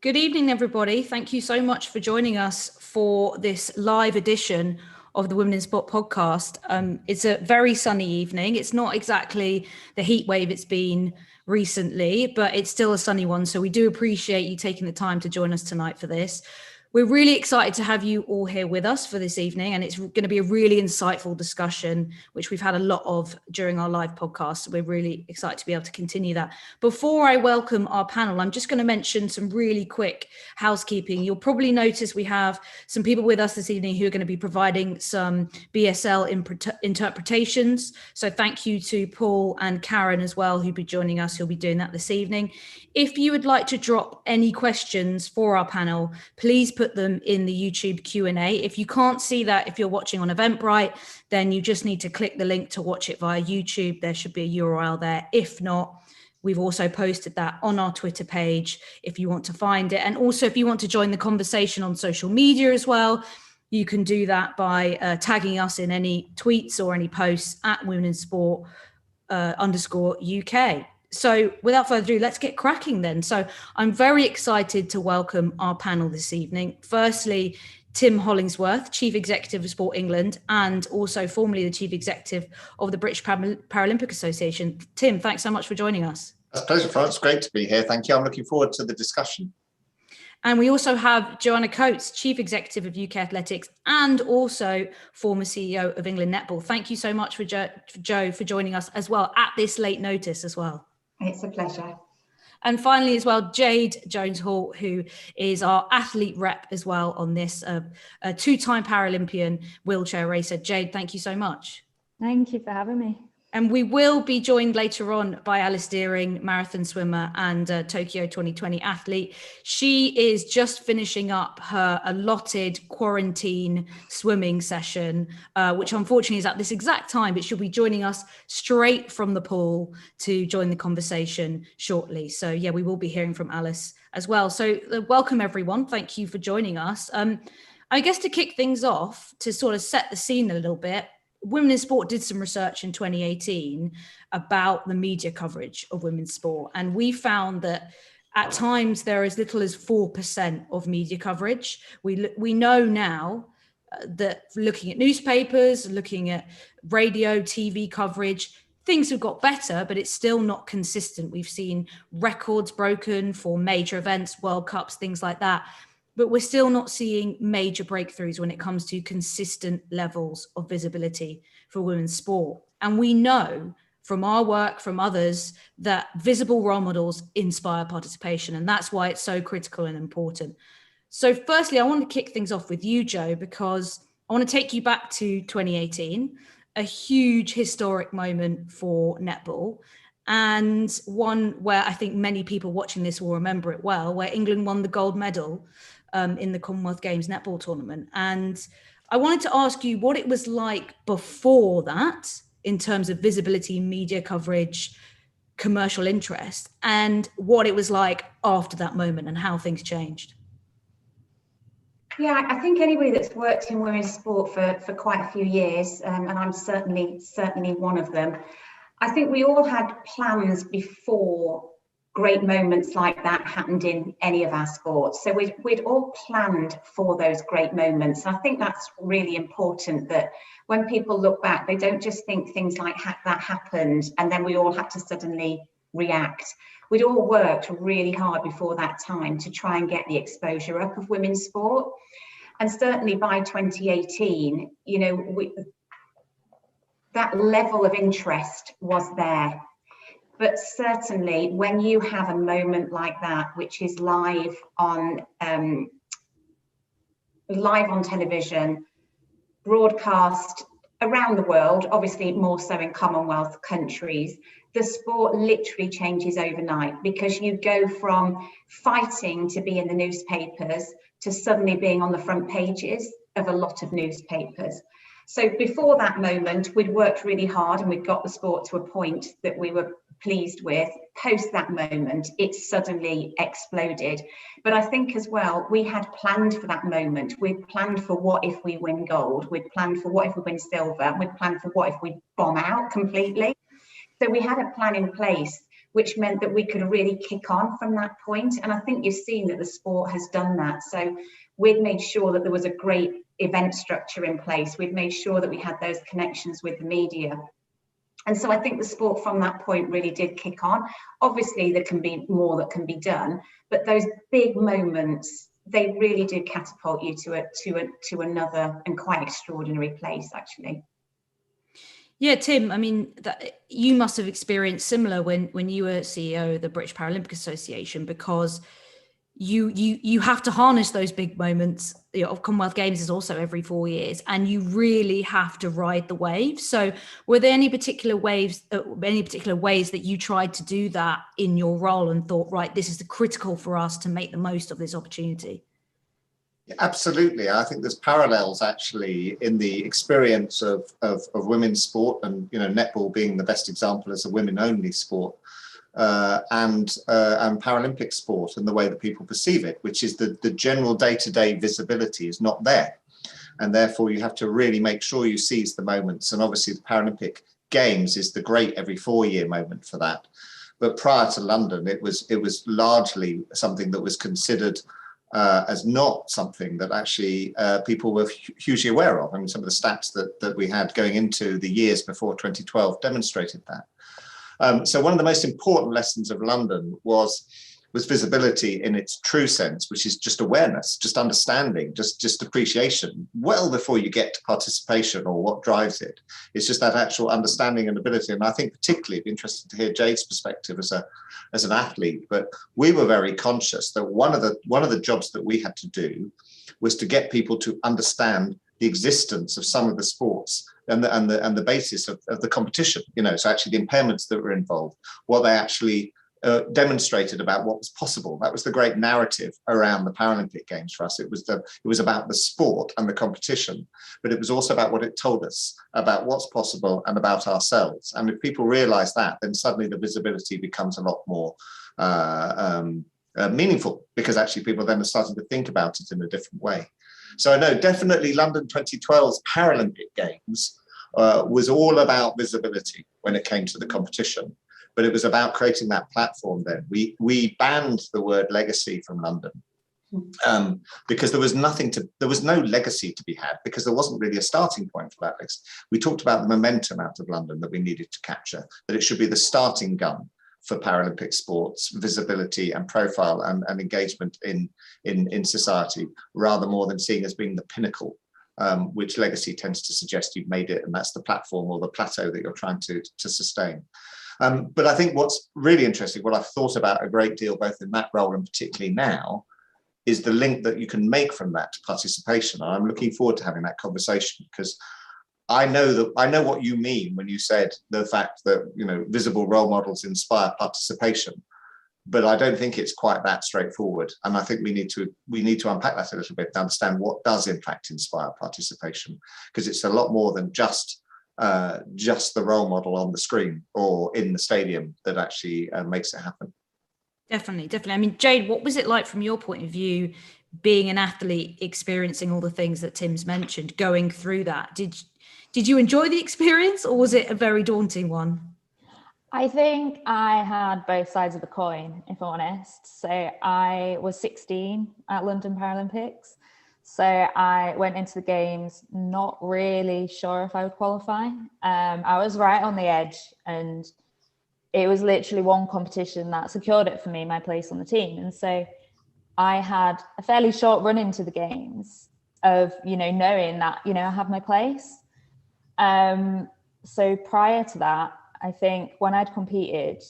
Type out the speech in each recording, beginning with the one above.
Good evening, everybody. Thank you so much for joining us for this live edition of the Women in Sport podcast. It's a very sunny evening. It's not exactly the heat wave it's been recently, but it's still a sunny one. So we do appreciate you taking the time to join us tonight for this. We're really excited to have you all here with us for this evening, and it's going to be a really insightful discussion, which we've had a lot of during our live podcast. So we're really excited to be able to continue that. Before I welcome our panel, I'm just going to mention some really quick housekeeping. You'll probably notice we have some people with us this evening who are going to be providing some BSL interpretations. So thank you to Paul and Karen as well, who'll be joining us. Who'll be doing that this evening. If you would like to drop any questions for our panel, please put them in the YouTube Q&A. If you can't see that, if you're watching on Eventbrite, then you just need to click the link to watch it via YouTube. There should be a URL there. If not, we've also posted that on our Twitter page if you want to find it. And also, if you want to join the conversation on social media as well, you can do that by tagging us in any tweets or any posts at Women in Sport _UK. So without further ado, let's get cracking then. So I'm very excited to welcome our panel this evening. Firstly, Tim Hollingsworth, Chief Executive of Sport England, and also formerly the Chief Executive of the British Paralympic Association. Tim, thanks so much for joining us. It's a pleasure, Fran. It's great to be here. Thank you. I'm looking forward to the discussion. And we also have Joanna, Chief Executive of UK Athletics and also former CEO of England Netball. Thank you so much for Joe for joining us as well at this late notice as well. It's a pleasure. And finally as well, Jade Jones-Hall, who is our athlete rep as well on this, a two-time Paralympian wheelchair racer. Jade, thank you so much. Thank you for having me. And we will be joined later on by Alice Deering, marathon swimmer and Tokyo 2020 athlete. She is just finishing up her allotted quarantine swimming session, which unfortunately is at this exact time, but she'll be joining us straight from the pool to join the conversation shortly. So yeah, we will be hearing from Alice as well. So welcome everyone. Thank you for joining us. I guess to kick things off, to sort of set the scene a little bit, Women in Sport did some research in 2018 about the media coverage of women's sport. And we found that at times there is little as 4% of media coverage. We know now that looking at newspapers, looking at radio, TV coverage, things have got better, but it's still not consistent. We've seen records broken for major events, World Cups, things like that. But we're still not seeing major breakthroughs when it comes to consistent levels of visibility for women's sport. And we know from our work, from others, that visible role models inspire participation. And that's why it's so critical and important. So firstly, I want to kick things off with you, Joe, because I want to take you back to 2018, a huge historic moment for netball. And one where I think many people watching this will remember it well, where England won the gold medal in the Commonwealth Games netball tournament. And I wanted to ask you what it was like before that in terms of visibility, media coverage, commercial interest, and what it was like after that moment and how things changed. Yeah, I think anybody that's worked in women's sport for quite a few years, and I'm certainly one of them, I think we all had plans before great moments like that happened in any of our sports. So we'd all planned for those great moments. And I think that's really important, that when people look back, they don't just think things like that happened and then we all had to suddenly react. We'd all worked really hard before that time to try and get the exposure up of women's sport. And certainly by 2018, you know, that level of interest was there. But certainly when you have a moment like that, which is live on television, broadcast around the world, obviously more so in Commonwealth countries, the sport literally changes overnight, because you go from fighting to be in the newspapers to suddenly being on the front pages of a lot of newspapers. So before that moment, we'd worked really hard and we'd got the sport to a point that we were pleased with. Post that moment, it suddenly exploded. But I think as well, we had planned for that moment. We'd planned for what if we win gold. We'd planned for what if we win silver. We'd planned for what if we bomb out completely. So we had a plan in place which meant that we could really kick on from that point. And I think you've seen that the sport has done that. So we'd made sure that there was a great event structure in place. We'd made sure that we had those connections with the media. And so I think the sport from that point really did kick on. Obviously, there can be more that can be done, but those big moments, they really do catapult you to another and quite extraordinary place, actually. Yeah, Tim, I mean, you must have experienced similar when you were CEO of the British Paralympic Association, because you have to harness those big moments. You know, Commonwealth Games is also every 4 years, and you really have to ride the wave. So were there any particular ways that you tried to do that in your role and thought, right, this is critical for us to make the most of this opportunity? Absolutely. I think there's parallels actually in the experience of women's sport, and netball being the best example as a women-only sport, and Paralympic sport, and the way that people perceive it, which is the general day-to-day visibility is not there, and therefore you have to really make sure you seize the moments. And obviously the Paralympic Games is the great every 4-year moment for that. But prior to London, it was largely something that was considered as not something that actually people were hugely aware of. I mean, some of the stats that we had going into the years before 2012 demonstrated that. So one of the most important lessons of London was visibility in its true sense, which is just awareness, just understanding, just appreciation, well before you get to participation or what drives it. It's just that actual understanding and ability. And I think particularly it'd be interesting to hear Jade's perspective as an athlete, but we were very conscious that one of the jobs that we had to do was to get people to understand the existence of some of the sports and the basis of the competition, so actually the impairments that were involved, what they actually demonstrated about what was possible. That was the great narrative around the Paralympic Games for us. It was about the sport and the competition, but it was also about what it told us about what's possible and about ourselves. And if people realize that, then suddenly the visibility becomes a lot more meaningful, because actually people then are starting to think about it in a different way. So I know definitely London 2012's Paralympic Games was all about visibility when it came to the competition. But it was about creating that platform then. We banned the word legacy from London because there was no legacy to be had, because there wasn't really a starting point for that. We talked about the momentum out of London that we needed to capture, that it should be the starting gun for Paralympic sports, visibility and profile and engagement in society, rather more than seeing as being the pinnacle, which legacy tends to suggest you've made it and that's the platform or the plateau that you're trying to sustain. But I think what's really interesting, what I've thought about a great deal, both in that role and particularly now, is the link that you can make from that to participation. And I'm looking forward to having that conversation, because I know what you mean when you said the fact that visible role models inspire participation. But I don't think it's quite that straightforward. And I think we need to unpack that a little bit to understand what does in fact inspire participation, because it's a lot more than just the role model on the screen or in the stadium that actually makes it happen. Definitely. I mean, Jade, what was it like from your point of view, being an athlete, experiencing all the things that Tim's mentioned, going through that? Did you enjoy the experience, or was it a very daunting one? I think I had both sides of the coin, if I'm honest. So I was 16 at London Paralympics. So I went into the games not really sure if I would qualify. I was right on the edge, and it was literally one competition that secured it for me, my place on the team. And so I had a fairly short run into the games of, knowing that, I have my place. So prior to that, I think when I'd competed,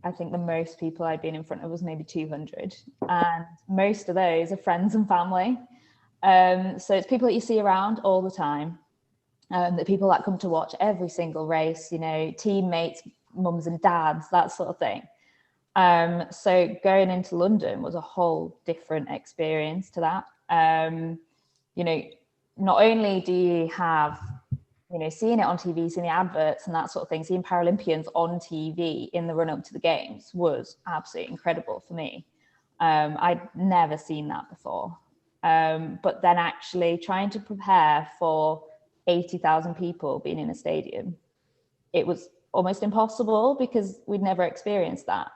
I think the most people I'd been in front of was maybe 200. And most of those are friends and family. So it's people that you see around all the time, the people that come to watch every single race, teammates, mums and dads, that sort of thing. So going into London was a whole different experience to that. Not only do you have, seeing it on TV, seeing the adverts and that sort of thing, seeing Paralympians on TV in the run up to the games was absolutely incredible for me. I'd never seen that before. But then actually trying to prepare for 80,000 people being in a stadium, it was almost impossible because we'd never experienced that.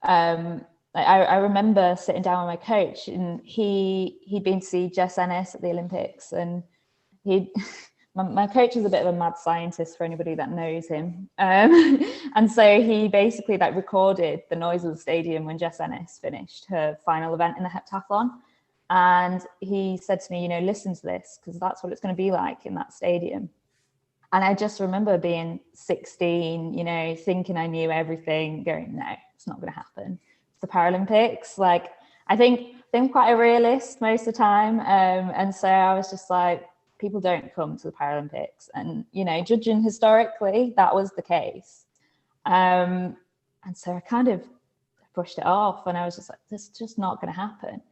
I remember sitting down with my coach, and he'd been to see Jess Ennis at the Olympics, and my coach is a bit of a mad scientist for anybody that knows him. And so he basically like recorded the noise of the stadium when Jess Ennis finished her final event in the heptathlon. And he said to me, listen to this, because that's what it's going to be like in that stadium. And I just remember being 16, thinking I knew everything, going, no, it's not going to happen. It's the Paralympics. Like, I think I'm quite a realist most of the time. And so I was just like, people don't come to the Paralympics. And, judging historically, that was the case. And so I kind of pushed it off, and I was just like, this is just not going to happen.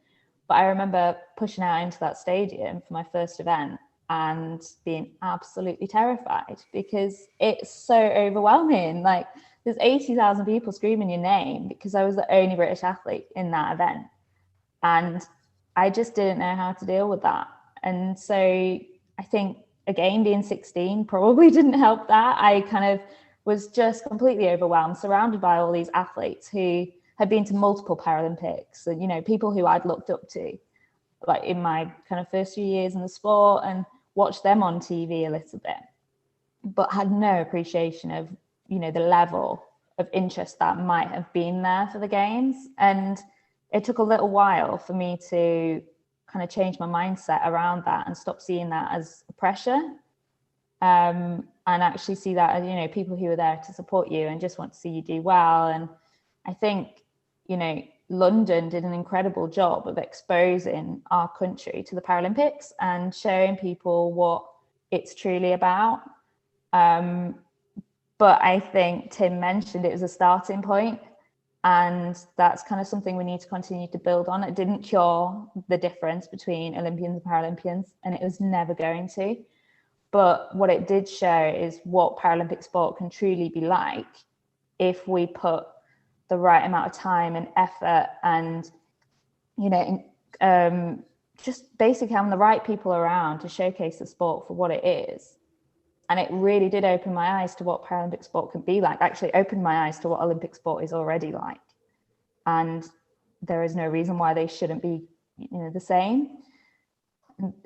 But I remember pushing out into that stadium for my first event and being absolutely terrified because it's so overwhelming. Like, there's 80,000 people screaming your name because I was the only British athlete in that event. And I just didn't know how to deal with that. And so I think, again, being 16 probably didn't help that. I kind of was just completely overwhelmed, surrounded by all these athletes who had been to multiple Paralympics and, people who I'd looked up to, like in my kind of first few years in the sport, and watched them on TV a little bit, but had no appreciation of, the level of interest that might have been there for the games. And it took a little while for me to kind of change my mindset around that and stop seeing that as a pressure, and actually see that as, people who are there to support you and just want to see you do well. And I think, London did an incredible job of exposing our country to the Paralympics and showing people what it's truly about. But I think Tim mentioned it was a starting point, and that's kind of something we need to continue to build on. It didn't cure the difference between Olympians and Paralympians, and it was never going to. But what it did show is what Paralympic sport can truly be like if we put the right amount of time and effort and, just basically having the right people around to showcase the sport for what it is. And it really did open my eyes to what Paralympic sport can be like, actually opened my eyes to what Olympic sport is already like. And there is no reason why they shouldn't be, the same.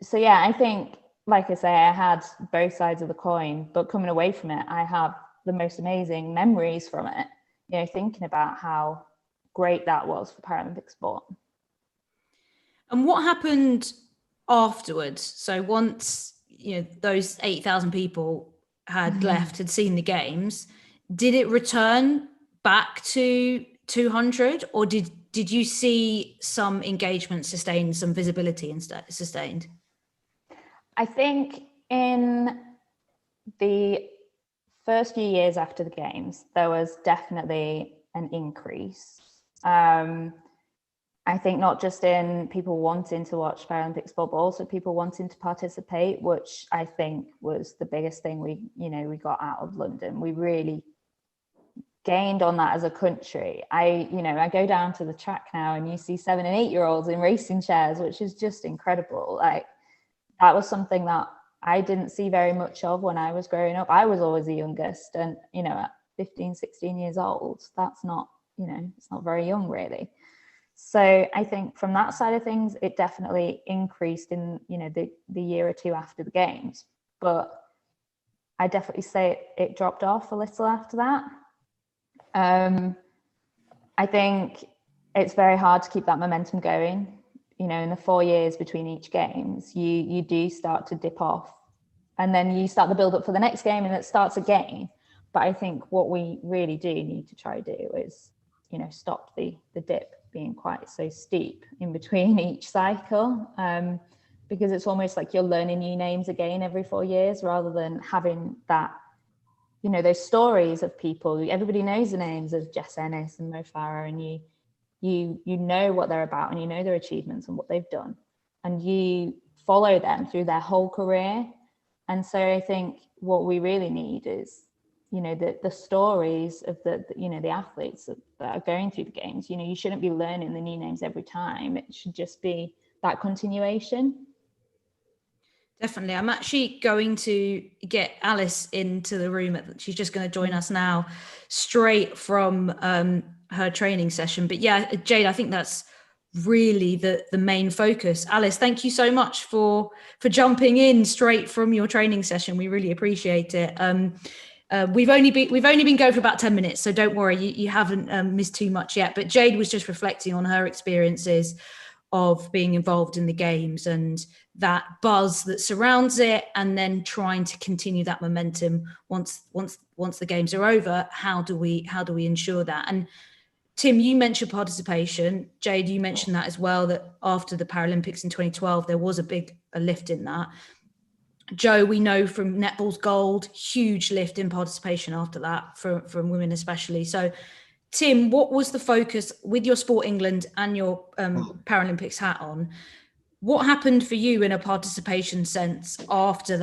So, yeah, I think, like I say, I had both sides of the coin, but coming away from it, I have the most amazing memories from it. Thinking about how great that was for Paralympic sport. And what happened afterwards? So once, those 8,000 people had left, had seen the games, did it return back to 200, or did you see some engagement sustained, some visibility instead sustained? I think in the first few years after the games, there was definitely an increase. I think not just in people wanting to watch Paralympic sport, but also people wanting to participate, which I think was the biggest thing we got out of London. We really gained on that as a country. I go down to the track now and you see 7 and 8-year-olds in racing chairs, which is just incredible. Like, that was something that I didn't see very much of when I was growing up. I was always the youngest, and at 15, 16 years old, that's not, it's not very young really. So I think from that side of things, it definitely increased in, the year or two after the games. But I definitely say it dropped off a little after that. I think it's very hard to keep that momentum going. In the 4 years between each games, you do start to dip off, and then you start the build up for the next game and it starts again. But I think what we really do need to try to do is, stop the dip being quite so steep in between each cycle, because it's almost like you're learning new names again every 4 years, rather than having that, those stories of people. Everybody knows the names of Jess Ennis and Mo Farah, and you know what they're about, and you know their achievements and what they've done, and you follow them through their whole career. And so I think what we really need is, the stories of the athletes that are going through the games. You shouldn't be learning the new names every time. It should just be that continuation. Definitely. I'm actually going to get Alice into the room. She's just going to join us now, straight from her training session. But yeah, Jade, I think that's really the main focus. Alice, thank you so much for jumping in straight from your training session. We really appreciate it. We've only been going for about 10 minutes, so don't worry, you haven't missed too much yet. But Jade was just reflecting on her experiences of being involved in the games and that buzz that surrounds it, and then trying to continue that momentum once the games are over. How do we ensure that? And Tim, you mentioned participation. Jade, you mentioned that as well, that after the Paralympics in 2012, there was a lift in that. Joe, we know from netball's gold, huge lift in participation after that from women especially. So Tim, what was the focus with your Sport England and your Paralympics hat on? What happened for you in a participation sense after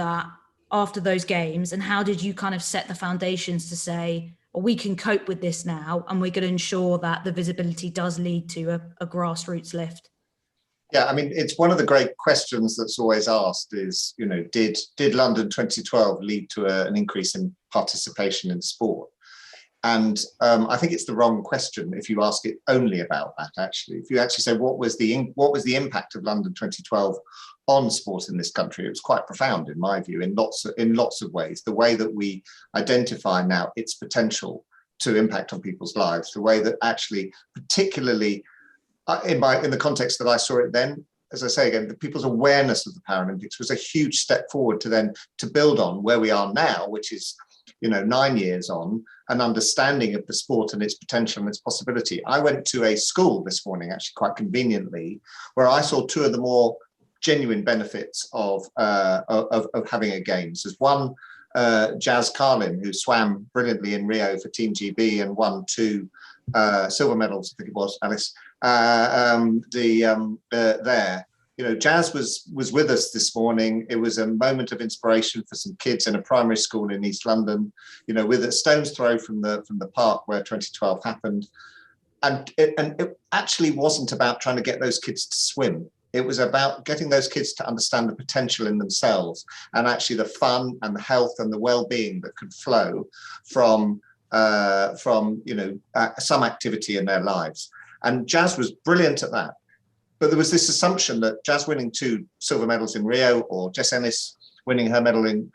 those games, and how did you kind of set the foundations to say, well, we can cope with this now, and we're going to ensure that the visibility does lead to a grassroots lift? Yeah, I mean, it's one of the great questions that's always asked is, did London 2012 lead to an increase in participation in sport? And I think it's the wrong question if you ask it only about that. Actually, if you actually say what was the impact of London 2012 on sport in this country, it was quite profound in my view in lots of ways. The way that we identify now its potential to impact on people's lives, the way that actually, particularly in the context that I saw it then, as I say again, the people's awareness of the Paralympics was a huge step forward to build on where we are now, which is 9 years on, an understanding of the sport and its potential and its possibility. I went to a school this morning, actually quite conveniently, where I saw two of the more genuine benefits of having a games. There's one, Jazz Carlin, who swam brilliantly in Rio for Team GB and won 2 silver medals, I think it was, Alice, there. Jazz was with us this morning. It was a moment of inspiration for some kids in a primary school in East London, with a stone's throw from the park where 2012 happened. And it actually wasn't about trying to get those kids to swim. It was about getting those kids to understand the potential in themselves and actually the fun and the health and the well-being that could flow from some activity in their lives. And Jazz was brilliant at that. But there was this assumption that Jazz winning 2 silver medals in Rio or Jess Ennis winning her medal in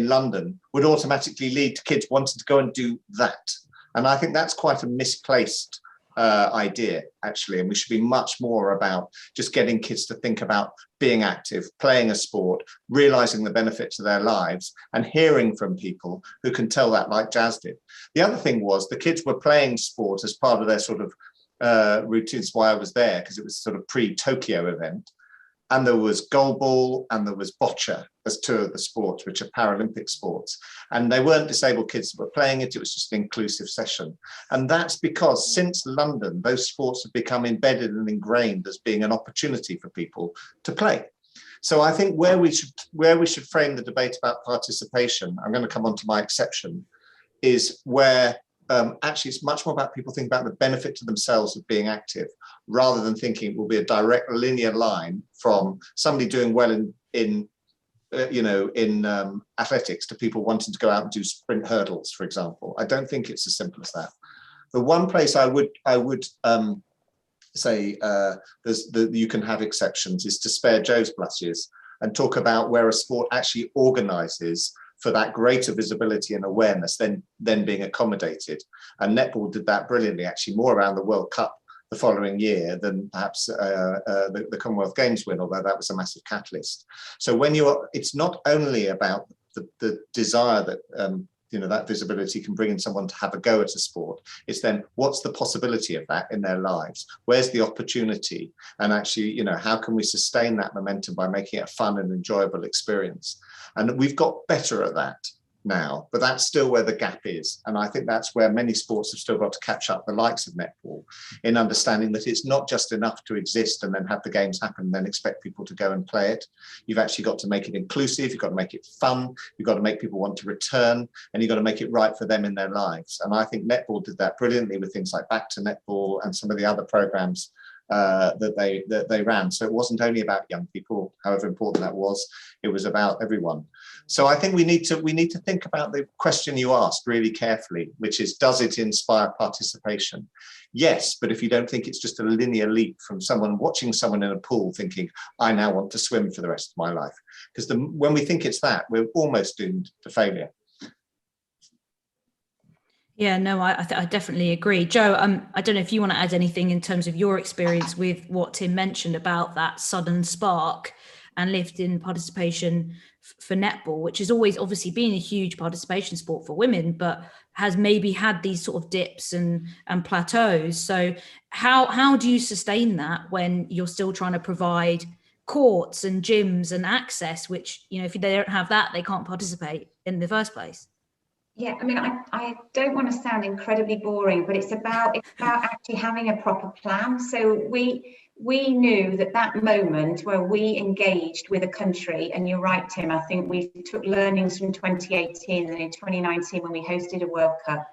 London would automatically lead to kids wanting to go and do that. And I think that's quite a misplaced idea, actually. And we should be much more about just getting kids to think about being active, playing a sport, realizing the benefits of their lives, and hearing from people who can tell that, like Jazz did. The other thing was the kids were playing sport as part of their sort of routines. Why I was there, because it was sort of pre-Tokyo event, and there was goalball and there was boccia as 2 of the sports, which are Paralympic sports, and they weren't disabled kids that were playing it. It was just an inclusive session. And that's because since London, those sports have become embedded and ingrained as being an opportunity for people to play. So I think where we should frame the debate about participation, I'm going to come on to my exception, is where actually it's much more about people thinking about the benefit to themselves of being active, rather than thinking it will be a direct linear line from somebody doing well in athletics to people wanting to go out and do sprint hurdles, for example. I don't think it's as simple as that. The one place I would say you can have exceptions is to spare Joe's blushes and talk about where a sport actually organises for that greater visibility and awareness than being accommodated. And netball did that brilliantly, actually, more around the World Cup the following year than perhaps the Commonwealth Games win, although that was a massive catalyst. So it's not only about the desire that that visibility can bring in someone to have a go at a sport. It's then what's the possibility of that in their lives? Where's the opportunity? And actually, how can we sustain that momentum by making it a fun and enjoyable experience? And we've got better at that now, but that's still where the gap is. And I think that's where many sports have still got to catch up, the likes of netball, in understanding that it's not just enough to exist and then have the games happen and then expect people to go and play it. You've actually got to make it inclusive, you've got to make it fun, you've got to make people want to return, and you've got to make it right for them in their lives. And I think netball did that brilliantly with things like Back to Netball and some of the other programs that they ran. So it wasn't only about young people, however important that was. It was about everyone. So I think we need to think about the question you asked really carefully, which is, does it inspire participation? Yes, but if you don't think it's just a linear leap from someone watching someone in a pool thinking, I now want to swim for the rest of my life. Because when we think it's that, we're almost doomed to failure. Yeah, no, I definitely agree. Jo, I don't know if you want to add anything in terms of your experience with what Tim mentioned about that sudden spark and lift in participation for netball, which has always obviously been a huge participation sport for women, but has maybe had these sort of dips and plateaus. So how do you sustain that when you're still trying to provide courts and gyms and access, which, you know, if they don't have that, they can't participate in the first place? Yeah, I mean, I don't want to sound incredibly boring, but it's about actually having a proper plan. So we knew that moment where we engaged with a country, and you're right, Tim, I think we took learnings from 2018 and in 2019 when we hosted a World Cup.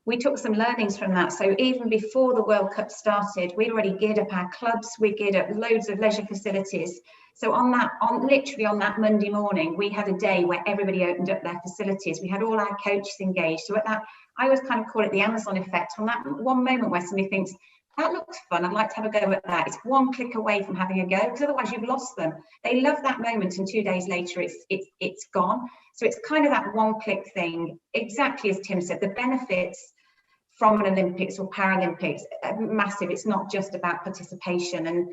We took some learnings from that. So even before the World Cup started, we'd already geared up our clubs, we geared up loads of leisure facilities. So literally on that Monday morning, we had a day where everybody opened up their facilities. We had all our coaches engaged. So at that, I always kind of call it the Amazon effect. On that one moment where somebody thinks, that looks fun, I'd like to have a go at that. It's one click away from having a go, because otherwise you've lost them. They love that moment, and 2 days later it's gone. So it's kind of that one click thing. Exactly as Tim said, the benefits from an Olympics or Paralympics are massive. It's not just about participation. And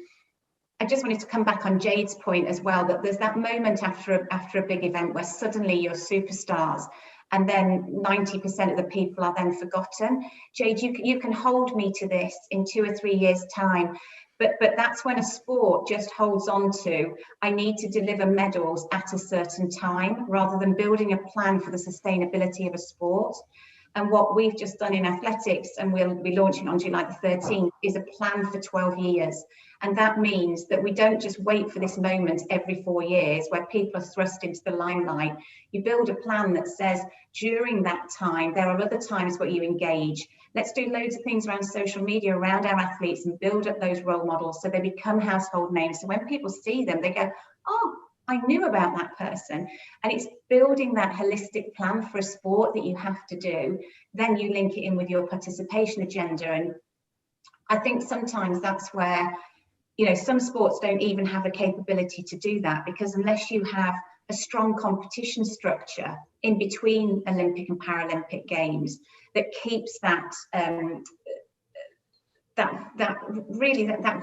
I just wanted to come back on Jade's point as well, that there's that moment after a big event where suddenly you're superstars, and then 90% of the people are then forgotten. Jade, you can hold me to this in 2 or 3 years' time, but that's when a sport just holds on to, I need to deliver medals at a certain time, rather than building a plan for the sustainability of a sport. And what we've just done in athletics, and we'll be launching on July the 13th, is a plan for 12 years. And that means that we don't just wait for this moment every 4 years where people are thrust into the limelight. You build a plan that says, during that time, there are other times where you engage. Let's do loads of things around social media, around our athletes, and build up those role models so they become household names. So when people see them, they go, oh, I knew about that person. And it's building that holistic plan for a sport that you have to do. Then you link it in with your participation agenda. And I think sometimes that's where, you know, some sports don't even have the capability to do that, because unless you have a strong competition structure in between Olympic and Paralympic Games that keeps that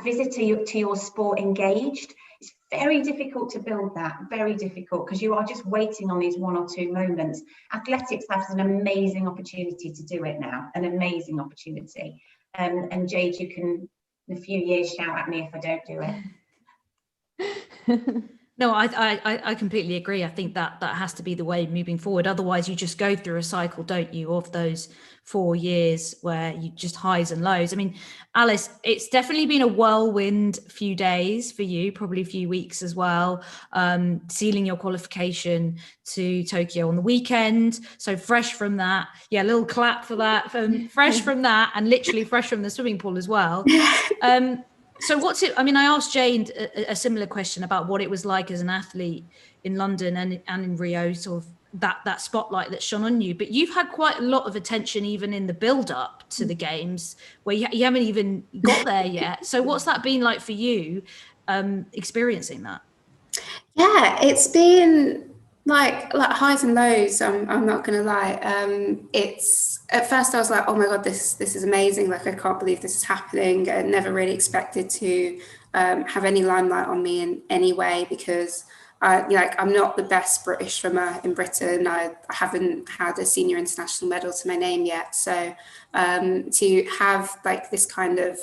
visitor to your sport engaged, it's very difficult to build that, very difficult, because you are just waiting on these 1 or 2 moments. Athletics has an amazing opportunity to do it now, an amazing opportunity. And Jade, you can, in a few years, shout at me if I don't do it. No, I completely agree. I think that has to be the way moving forward. Otherwise, you just go through a cycle, don't you, of those 4 years where you just highs and lows. I mean, Alice, it's definitely been a whirlwind few days for you, probably a few weeks as well, sealing your qualification to Tokyo on the weekend. So fresh from that, yeah, a little clap for that, fresh from that, and literally fresh from the swimming pool as well. So what's it, I mean, I asked Jade a similar question about what it was like as an athlete in London and in Rio, sort of that spotlight that shone on you, but you've had quite a lot of attention even in the build up to the games where you haven't even got there yet. So what's that been like for you, experiencing that? Yeah, it's been like highs and lows. I'm not gonna lie. It's at first I was like, oh my god, this is amazing. Like, I can't believe this is happening. I never really expected to have any limelight on me in any way, because I'm not the best British swimmer in Britain. I haven't had a senior international medal to my name yet. So to have like this kind of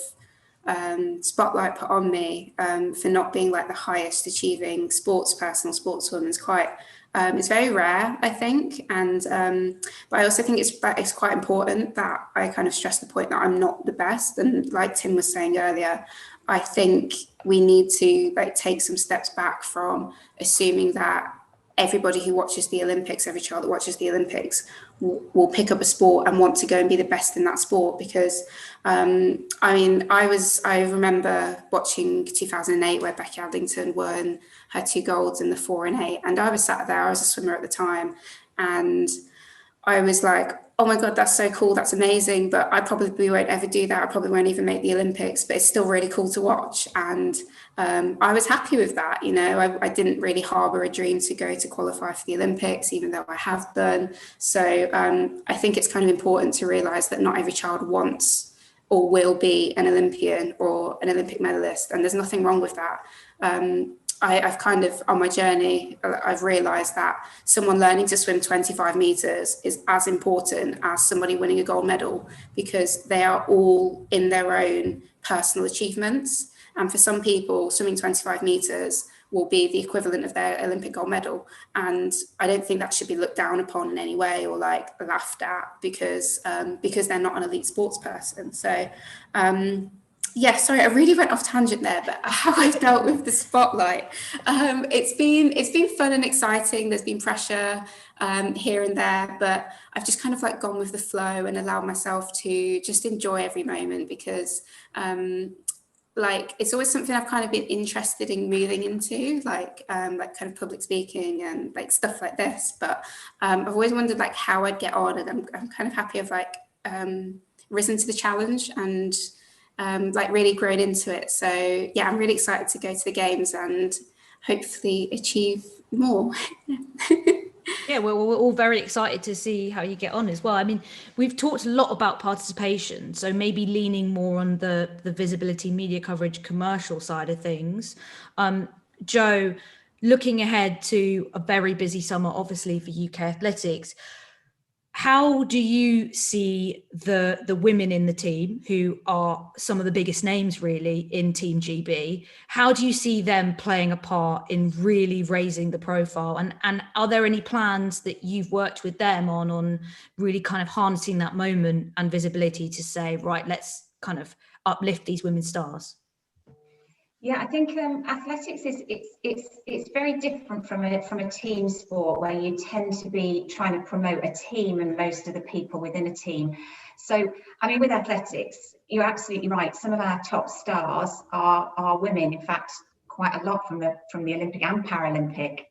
spotlight put on me for not being like the highest achieving sportswoman is quite it's very rare, I think, and but I also think it's quite important that I kind of stress the point that I'm not the best. And like Tim was saying earlier, I think we need to like take some steps back from assuming that everybody who watches the Olympics, every child that watches the Olympics will pick up a sport and want to go and be the best in that sport. Because I remember watching 2008 where Becky Adlington won her 2 golds in the 4 and 8, and I was sat there, I was a swimmer at the time, and I was like, oh my God, that's so cool, that's amazing, but I probably won't ever do that. I probably won't even make the Olympics, but it's still really cool to watch. And I was happy with that. You know, I didn't really harbour a dream to go to qualify for the Olympics, even though I have done. So I think it's kind of important to realise that not every child wants or will be an Olympian or an Olympic medalist, and there's nothing wrong with that. I've kind of, on my journey, I've realised that someone learning to swim 25 metres is as important as somebody winning a gold medal, because they are all in their own personal achievements. And for some people, swimming 25 metres will be the equivalent of their Olympic gold medal. And I don't think that should be looked down upon in any way or like laughed at because they're not an elite sports person. So, yeah, sorry, I really went off tangent there, but how I've dealt with the spotlight. It's been fun and exciting. There's been pressure here and there, but I've just kind of like gone with the flow and allowed myself to just enjoy every moment, because like it's always something I've kind of been interested in moving into, like kind of public speaking and like stuff like this. But I've always wondered like how I'd get on, and I'm kind of happy I've like risen to the challenge and like really grown into it. So yeah, I'm really excited to go to the games and hopefully achieve more. Yeah, well, we're all very excited to see how you get on as well. I mean, we've talked a lot about participation, so maybe leaning more on the visibility, media coverage, commercial side of things. Jo, looking ahead to a very busy summer, obviously, for UK athletics, how do you see the women in the team, who are some of the biggest names really in Team GB? How do you see them playing a part in really raising the profile? And are there any plans that you've worked with them on really kind of harnessing that moment and visibility to say, right, let's kind of uplift these women stars? Yeah, I think athletics it's very different from a team sport, where you tend to be trying to promote a team and most of the people within a team. So, I mean, with athletics, you're absolutely right. Some of our top stars are women. In fact, quite a lot from the Olympic and Paralympic.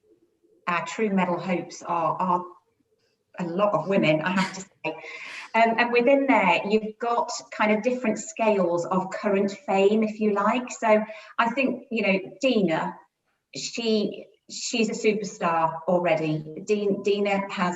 Our true medal hopes are a lot of women, I have to say. And within there, you've got kind of different scales of current fame, if you like. So I think, you know, Dina, she's a superstar already. Dina has,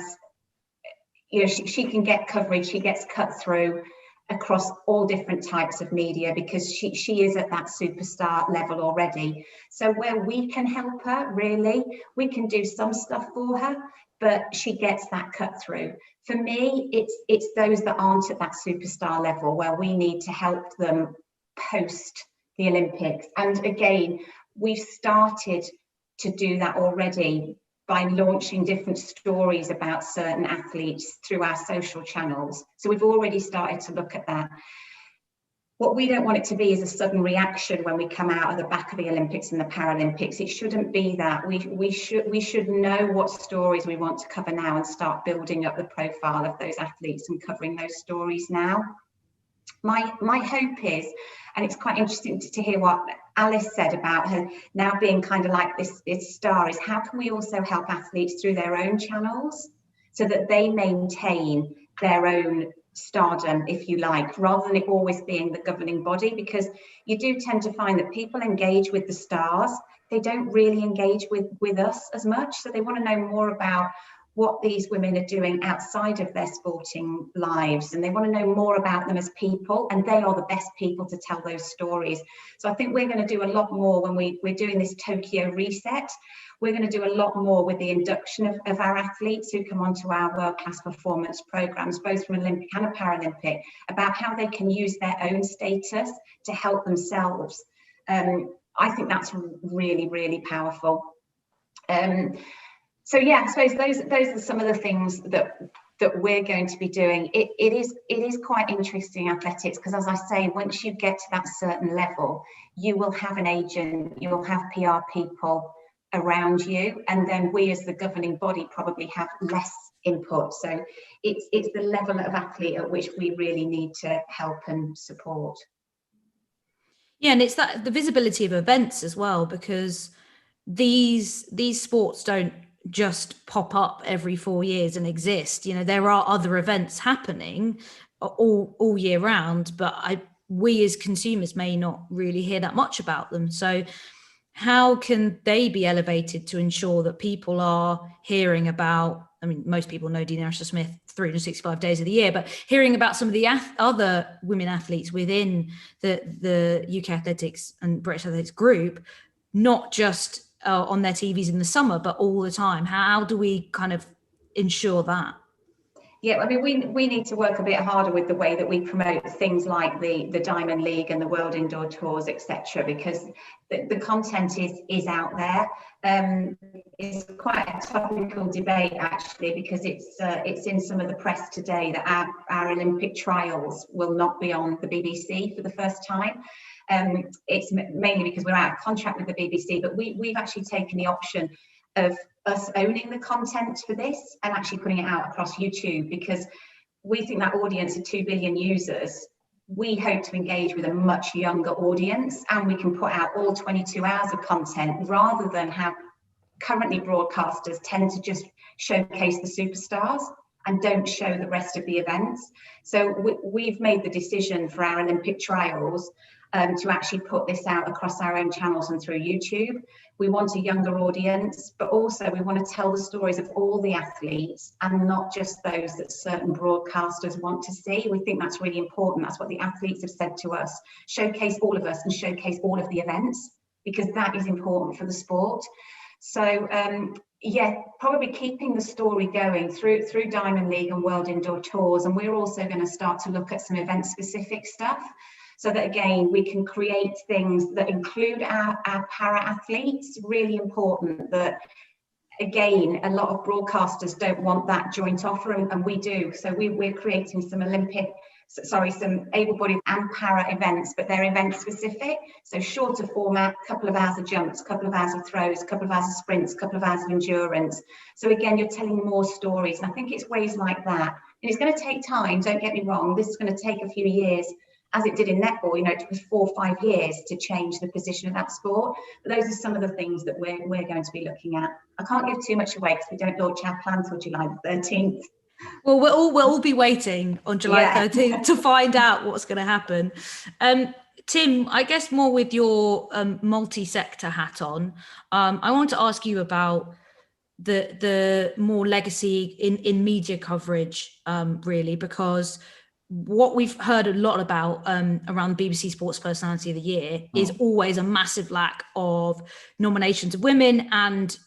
you know, she can get coverage, she gets cut through across all different types of media, because she is at that superstar level already. So where we can help her, really, we can do some stuff for her, but she gets that cut through. For me, it's those that aren't at that superstar level where we need to help them post the Olympics. And again, we've started to do that already by launching different stories about certain athletes through our social channels. So we've already started to look at that. What we don't want it to be is a sudden reaction when we come out of the back of the Olympics and the Paralympics. It shouldn't be that. We should know what stories we want to cover now and start building up the profile of those athletes and covering those stories now. My hope is, and it's quite interesting to hear what Alice said about her now being kind of like this star, is how can we also help athletes through their own channels so that they maintain their own stardom, if you like, rather than it always being the governing body, because you do tend to find that people engage with the stars, they don't really engage with us as much. So they want to know more about what these women are doing outside of their sporting lives, and they want to know more about them as people, and they are the best people to tell those stories. So I think we're going to do a lot more when we're doing this Tokyo reset. We're going to do a lot more with the induction of our athletes who come onto our world-class performance programs, both from Olympic and Paralympic, about how they can use their own status to help themselves. I think that's really, really powerful. So yeah, I suppose those are some of the things that we're going to be doing. It is quite interesting, athletics, because as I say, once you get to that certain level, you will have an agent, you will have PR people around you, and then we as the governing body probably have less input. So it's the level of athlete at which we really need to help and support. Yeah, and it's that the visibility of events as well, because these sports don't just pop up every 4 years and exist. You know, there are other events happening all year round, but we as consumers may not really hear that much about them. So how can they be elevated to ensure that people are hearing about, I mean, most people know Dean Smith 365 days of the year, but hearing about some of the other women athletes within the UK Athletics and British Athletics group, not just on their TVs in the summer, but all the time? How do we kind of ensure that? Yeah, I mean, we need to work a bit harder with the way that we promote things like the Diamond League and the World Indoor Tours, etc., because the content is out there. It's quite a topical debate, actually, because it's in some of the press today that our Olympic trials will not be on the BBC for the first time. It's mainly because we're out of contract with the BBC, but we've actually taken the option of us owning the content for this and actually putting it out across YouTube, because we think that audience of 2 billion users, we hope to engage with a much younger audience, and we can put out all 22 hours of content rather than how currently broadcasters tend to just showcase the superstars and don't show the rest of the events. So we've made the decision for our Olympic trials to actually put this out across our own channels and through YouTube. We want a younger audience, but also we want to tell the stories of all the athletes and not just those that certain broadcasters want to see. We think that's really important. That's what the athletes have said to us. Showcase all of us and showcase all of the events, because that is important for the sport. So yeah, probably keeping the story going through Diamond League and World Indoor Tours. And we're also going to start to look at some event specific stuff, so that again, we can create things that include our para-athletes. Really important that, again, a lot of broadcasters don't want that joint offer, and we do. So we're creating some some able-bodied and para events, but they're event specific. So shorter format, couple of hours of jumps, couple of hours of throws, couple of hours of sprints, couple of hours of endurance. So again, you're telling more stories. And I think it's ways like that. And it's going to take time, don't get me wrong. This is going to take a few years, as it did in netball. You know, it took us 4 or 5 years to change the position of that sport. But those are some of the things that we're going to be looking at. I can't give too much away because we don't launch our plan till July the 13th. Well, we'll all be waiting on July 13th to find out what's going to happen. Tim, I guess more with your multi-sector hat on, I want to ask you about the more legacy in media coverage, really, because what we've heard a lot about around BBC Sports Personality of the Year is always a massive lack of nominations of women and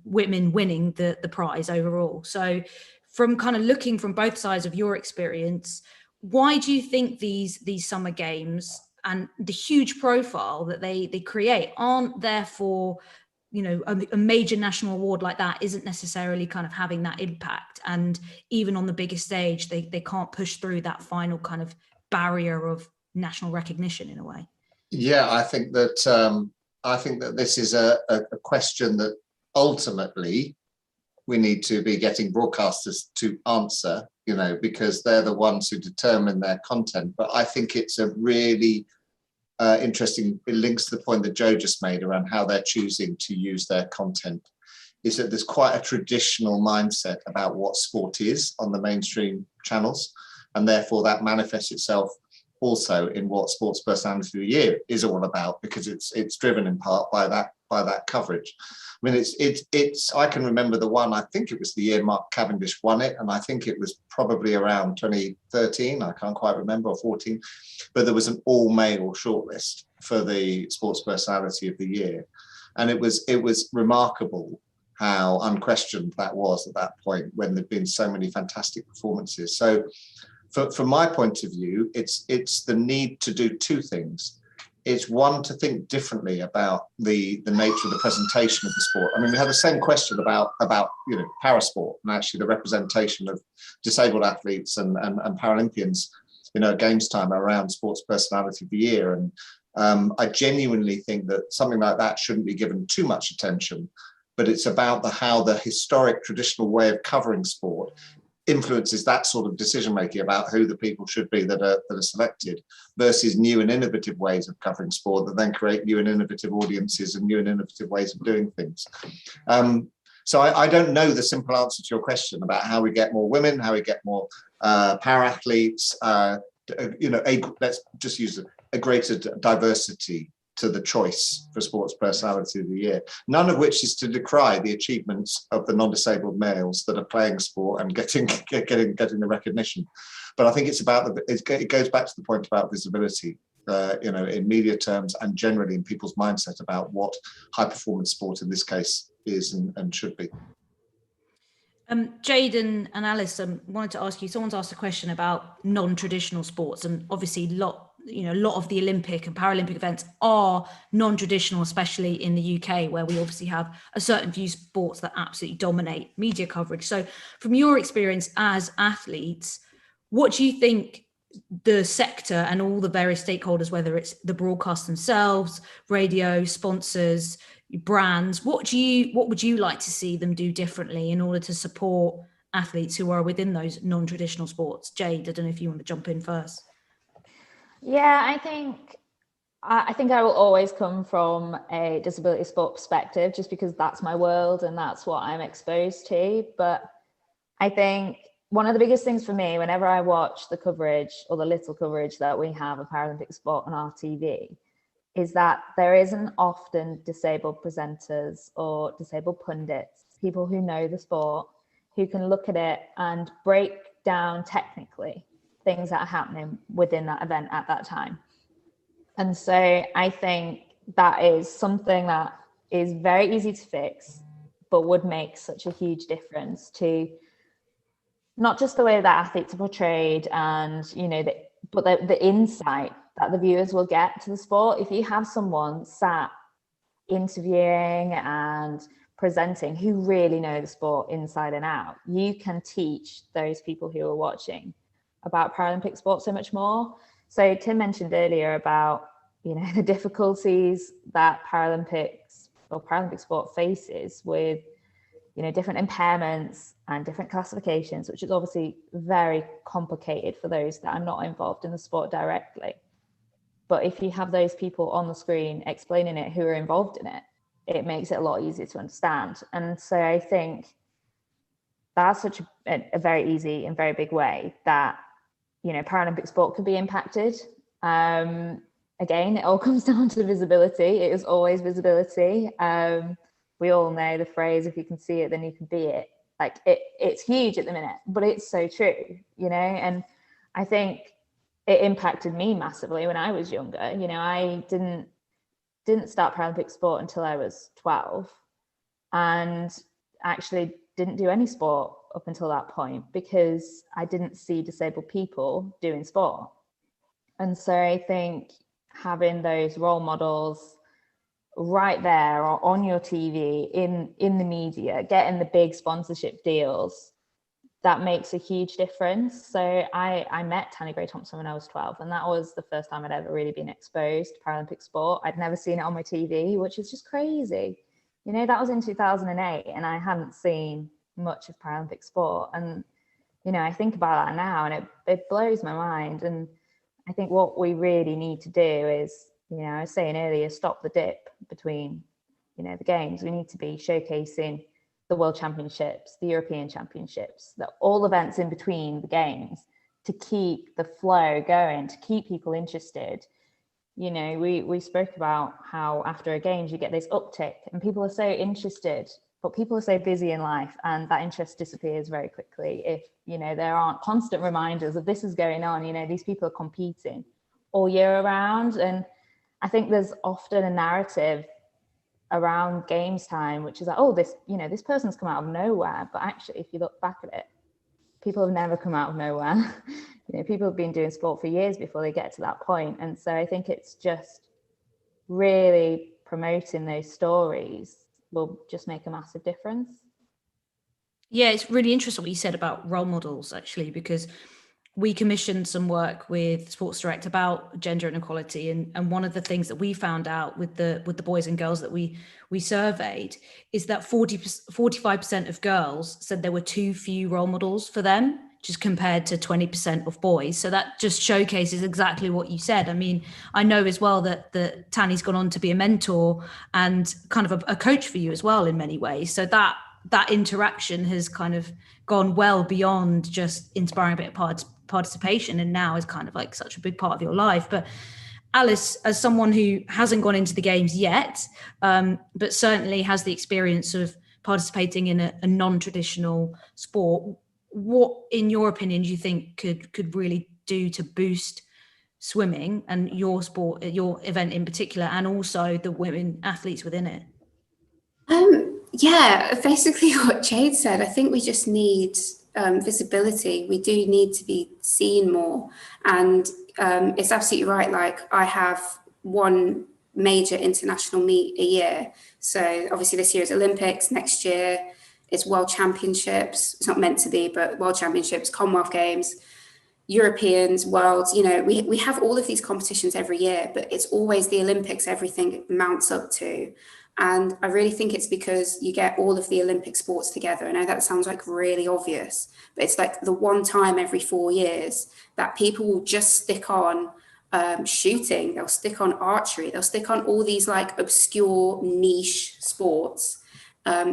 women winning the prize overall. So from kind of looking from both sides of your experience, why do you think these summer games and the huge profile that they create aren't therefore, you know, a major national award like that isn't necessarily kind of having that impact, and even on the biggest stage they can't push through that final kind of barrier of national recognition in a way? Yeah, I think that this is a question that ultimately we need to be getting broadcasters to answer, you know, because they're the ones who determine their content. But I think it's a really interesting, it links to the point that Joe just made around how they're choosing to use their content, is that there's quite a traditional mindset about what sport is on the mainstream channels, and therefore that manifests itself also in what Sports Personality of the Year is all about, because it's driven in part by that coverage. I mean, it's I can remember the one, I think it was the year Mark Cavendish won it, and I think it was probably around 2013, I can't quite remember, or 14, but there was an all-male shortlist for the Sports Personality of the Year. And it was remarkable how unquestioned that was at that point, when there'd been so many fantastic performances. So from my point of view, it's the need to do two things. It's one, to think differently about the nature of the presentation of the sport. I mean, we had the same question about you know, parasport, and actually the representation of disabled athletes and Paralympians, you know, at games time around Sports Personality of the Year. And I genuinely think that something like that shouldn't be given too much attention, but it's about how the historic traditional way of covering sport influences that sort of decision making about who the people should be that are selected, versus new and innovative ways of covering sport that then create new and innovative audiences and new and innovative ways of doing things. So I don't know the simple answer to your question about how we get more women, how we get more para athletes, let's just use a greater diversity to the choice for Sports Personality of the Year. None of which is to decry the achievements of the non-disabled males that are playing sport and getting the recognition. But I think it's about it goes back to the point about visibility, in media terms and generally in people's mindset about what high performance sport in this case is and should be. Jade and Alice, wanted to ask you, someone's asked a question about non-traditional sports, and obviously a lot of the Olympic and Paralympic events are non-traditional, especially in the UK, where we obviously have a certain few sports that absolutely dominate media coverage. So from your experience as athletes, what do you think the sector and all the various stakeholders, whether it's the broadcast themselves, radio, sponsors, brands, what would you like to see them do differently in order to support athletes who are within those non-traditional sports? Jade, I don't know if you want to jump in first. Yeah, I think I will always come from a disability sport perspective, just because that's my world and that's what I'm exposed to. But I think one of the biggest things for me, whenever I watch the coverage or the little coverage that we have of Paralympic sport on our TV, is that there isn't often disabled presenters or disabled pundits, people who know the sport, who can look at it and break down technically things that are happening within that event at that time. And so I think that is something that is very easy to fix, but would make such a huge difference to not just the way that athletes are portrayed and, but the insight that the viewers will get to the sport. If you have someone sat interviewing and presenting who really know the sport inside and out, you can teach those people who are watching about Paralympic sport so much more. So Tim mentioned earlier about, the difficulties that Paralympic sport faces with, different impairments and different classifications, which is obviously very complicated for those that are not involved in the sport directly. But if you have those people on the screen explaining it who are involved in it, it makes it a lot easier to understand. And so I think that's such a very easy and very big way that, Paralympic sport could be impacted. Again, it all comes down to visibility. It is always visibility. We all know the phrase, if you can see it, then you can be it. Like it's huge at the minute, but it's so true, and I think it impacted me massively when I was younger. I didn't start Paralympic sport until I was 12, and actually didn't do any sport up until that point because I didn't see disabled people doing sport. And so I think having those role models right there or on your TV, in the media, getting the big sponsorship deals, that makes a huge difference. So I met Tanni Grey-Thompson when I was 12, and that was the first time I'd ever really been exposed to Paralympic sport. I'd never seen it on my TV, which is just crazy. That was in 2008, and I hadn't seen much of Paralympic sport. And, I think about that now, and it blows my mind. And I think what we really need to do is, I was saying earlier, stop the dip between, the games. We need to be showcasing the World Championships, the European Championships, all events in between the games, to keep the flow going, to keep people interested. We spoke about how after a games you get this uptick and people are so interested, but people are so busy in life, and that interest disappears very quickly if, there aren't constant reminders of this is going on. These people are competing all year around. And I think there's often a narrative around games time, which is like, oh, this person's come out of nowhere. But actually, if you look back at it, people have never come out of nowhere. People have been doing sport for years before they get to that point. And so I think it's just really promoting those stories will just make a massive difference. Yeah, it's really interesting what you said about role models, actually, because we commissioned some work with Sports Direct about gender inequality, and one of the things that we found out with the boys and girls that we surveyed is that 45% of girls said there were too few role models for them, just compared to 20% of boys. So that just showcases exactly what you said. I mean, I know as well that Tanny's gone on to be a mentor and kind of a coach for you as well in many ways. So that interaction has kind of gone well beyond just inspiring a bit of participation, and now is kind of like such a big part of your life. But Alice, as someone who hasn't gone into the games yet, but certainly has the experience of participating in a non-traditional sport, what, in your opinion, do you think could really do to boost swimming and your sport, your event in particular, and also the women athletes within it? Yeah, basically what Jade said. I think we just need visibility. We do need to be seen more. And it's absolutely right. Like, I have one major international meet a year. So obviously this year is Olympics, next year it's World Championships. It's not meant to be, but World Championships, Commonwealth Games, Europeans, Worlds, you know, we have all of these competitions every year, but it's always the Olympics everything mounts up to. And I really think it's because you get all of the Olympic sports together. I know that sounds like really obvious, but it's like the one time every 4 years that people will just stick on shooting, they'll stick on archery, they'll stick on all these like obscure niche sports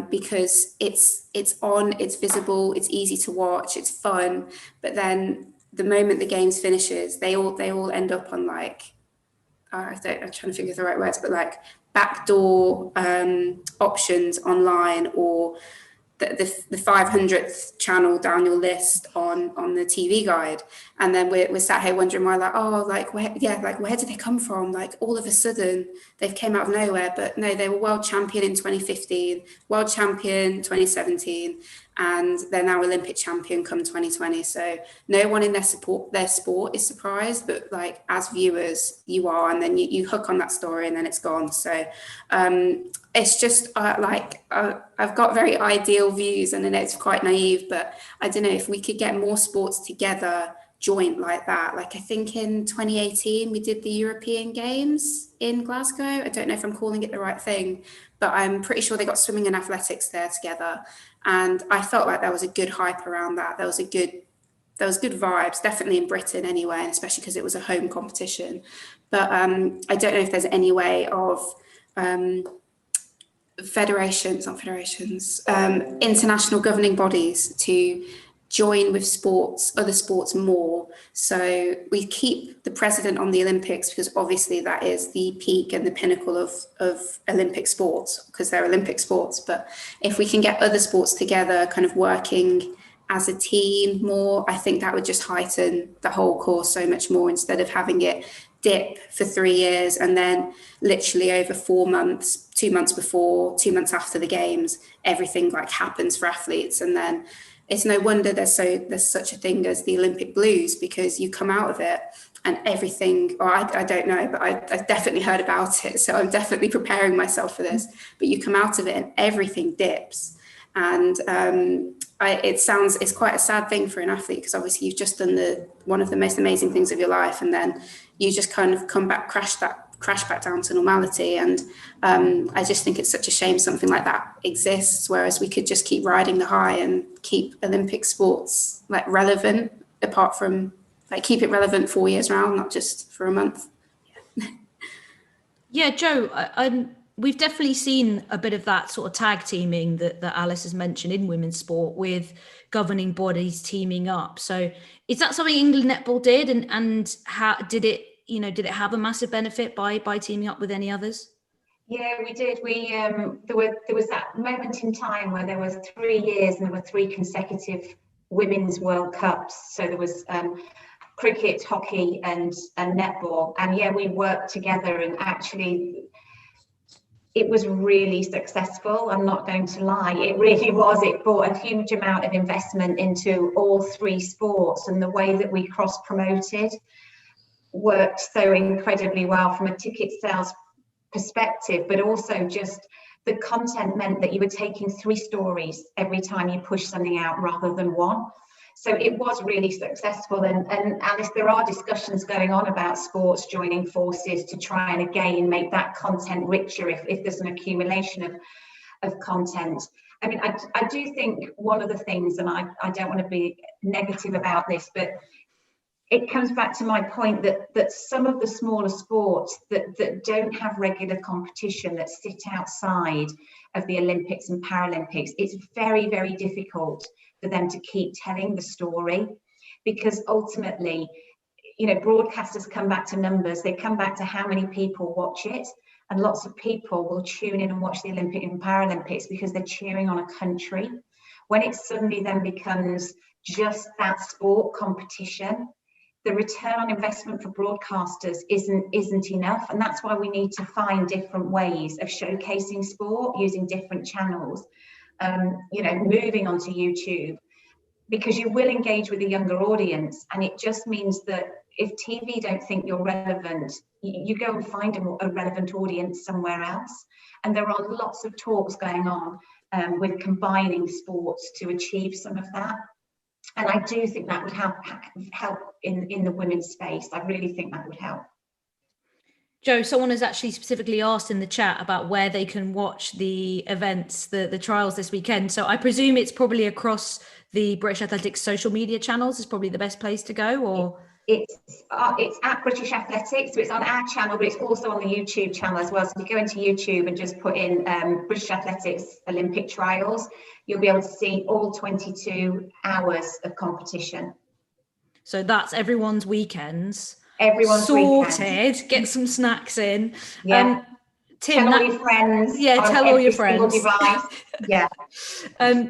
because it's on, it's visible, it's easy to watch, it's fun. But then the moment the games finishes, they all end up on like, I'm trying to figure the right words, but like backdoor options online, or the 500th channel down your list on the TV guide. And then we're sat here wondering why, like, oh, like, where did they come from? Like, all of a sudden they've came out of nowhere. But no, they were world champion in 2015, world champion 2017, and they're now Olympic champion come 2020. So no one in their sport is surprised, but like, as viewers, you are, and then you hook on that story and then it's gone. So it's just I've got very ideal views, and I know it's quite naive, but I don't know if we could get more sports together, joint like that. Like, I think in 2018 we did the European Games in Glasgow. I don't know if I'm calling it the right thing, but I'm pretty sure they got swimming and athletics there together, and I felt like there was a good hype around that. There was good vibes, definitely in Britain anyway, and especially because it was a home competition. But I don't know if there's any way of international governing bodies to join with other sports more. So we keep the president on the Olympics because obviously that is the peak and the pinnacle of Olympic sports, because they're Olympic sports. But if we can get other sports together, kind of working as a team more, I think that would just heighten the whole course so much more, instead of having it dip for 3 years and then literally over 4 months, 2 months before, 2 months after the games, everything like happens for athletes. And then it's no wonder there's such a thing as the Olympic blues, because you come out of it and everything, or I don't know, but I've definitely heard about it, so I'm definitely preparing myself for this. But you come out of it and everything dips. And it's quite a sad thing for an athlete, because obviously you've just done one of the most amazing things of your life, and then you just kind of crash back down to normality. And I just think it's such a shame something like that exists, whereas we could just keep riding the high and keep Olympic sports like relevant, apart from like keep it relevant 4 years round, not just for a month. Yeah, Jo, we've definitely seen a bit of that sort of tag teaming that Alice has mentioned in women's sport, with governing bodies teaming up. So is that something England Netball did, and how did it have a massive benefit by teaming up with any others? Yeah, we did. We there was that moment in time where there was 3 years and there were 3 consecutive Women's World Cups. So there was cricket, hockey, and netball. And yeah, we worked together, and actually it was really successful. I'm not going to lie, it really was. It brought a huge amount of investment into all 3 sports, and the way that we cross-promoted worked so incredibly well from a ticket sales perspective, but also just the content meant that you were taking 3 stories every time you push something out rather than 1. So it was really successful. And Alice, there are discussions going on about sports joining forces to try and again make that content richer if there's an accumulation of content. I mean, I do think one of the things, and I don't want to be negative about this, but it comes back to my point that some of the smaller sports that don't have regular competition, that sit outside of the Olympics and Paralympics, it's very, very difficult for them to keep telling the story, because ultimately, you know, broadcasters come back to numbers, they come back to how many people watch it. And lots of people will tune in and watch the Olympic and Paralympics because they're cheering on a country. When it suddenly then becomes just that sport competition, the return on investment for broadcasters isn't enough. And that's why we need to find different ways of showcasing sport using different channels, you know, moving onto YouTube, because you will engage with a younger audience. And it just means that if TV don't think you're relevant, you go and find a relevant audience somewhere else. And there are lots of talks going on with combining sports to achieve some of that. And I do think that would help in the women's space. I really think that would help. Jo, someone has actually specifically asked in the chat about where they can watch the events, the trials this weekend. So I presume it's probably across the British Athletics social media channels is probably the best place to go, or? It's at British Athletics, so it's on our channel, but it's also on the YouTube channel as well. So if you go into YouTube and just put in British Athletics Olympic trials, you'll be able to see all 22 hours of competition. So that's everyone's weekends. Everyone's sorted. Weekend. Get some snacks in. Yeah. Tim, tell all your friends. Yeah, tell all your friends. Yeah.